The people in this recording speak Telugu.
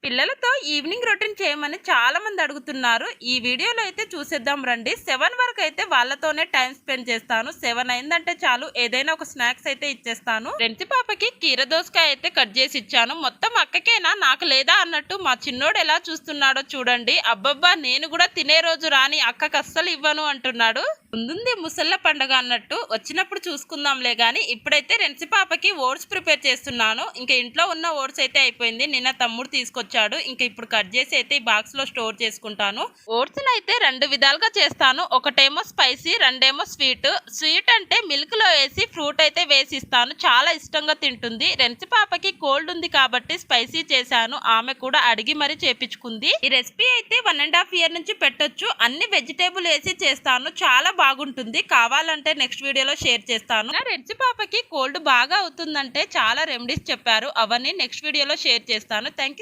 పిల్లలతో ఈవినింగ్ రొటీన్ చేయమని చాలా మంది అడుగుతున్నారు. ఈ వీడియోలో అయితే చూసేద్దాం రండి. 7 వరకు అయితే వాళ్ళతోనే టైం స్పెండ్ చేస్తాను. 7 అయిందంటే చాలు ఏదైనా ఒక స్నాక్స్ అయితే ఇచ్చేస్తాను. రెంటి పాపకి కీర దోసకాయ అయితే కట్ చేసి ఇచ్చాను. మొత్తం అక్కకేనా నాకు లేదా అన్నట్టు మా చిన్నోడు ఎలా చూస్తున్నాడో చూడండి. అబ్బబ్బా నేను కూడా తినే రోజు రాని అక్కకి అస్సలు ఇవ్వను అంటున్నాడు. ముందుంది ముసళ్ళ పండగ అన్నట్టు వచ్చినప్పుడు చూసుకుందాంలే గాని ఇప్పుడైతే రెంటి పాపకి ఓట్స్ ప్రిపేర్ చేస్తున్నాను. ఇంకా ఇంట్లో ఉన్న ఓట్స్ అయితే అయిపోయింది. నిన్న తమ్ముడు తీసుకొచ్చాడు. ఇంకా ఇప్పుడు కట్ చేసి అయితే ఈ బాక్స్ లో స్టోర్ చేసుకుంటాను. ఓట్స్ అయితే 2 విధాలుగా చేస్తాను. ఒకటేమో స్పైసీ, రెండేమో స్వీట్. స్వీట్ అంటే మిల్క్ లో వేసి ఫ్రూట్ అయితే వేసి ఇస్తాను. చాలా ఇష్టంగా తింటుంది. రెంటి పాపకి కోల్డ్ ఉంది కాబట్టి స్పైసీ చేశాను. ఆమె కూడా అడిగి మరీ చేపించుకుంది. ఈ రెసిపీ అయితే 1.5 year నుంచి పెట్టొచ్చు. అన్ని వెజిటేబుల్ వేసి చేస్తాను. చాలా బాగుంటుంది. కావాలంటే నెక్స్ట్ వీడియోలో షేర్ చేస్తాను. నా రెడ్జి పాపకి కోల్డ్ బాగా అవుతుందంటే చాలా రెమెడీస్ చెప్పారు. అవన్నీ నెక్స్ట్ వీడియోలో షేర్ చేస్తాను. Thank you.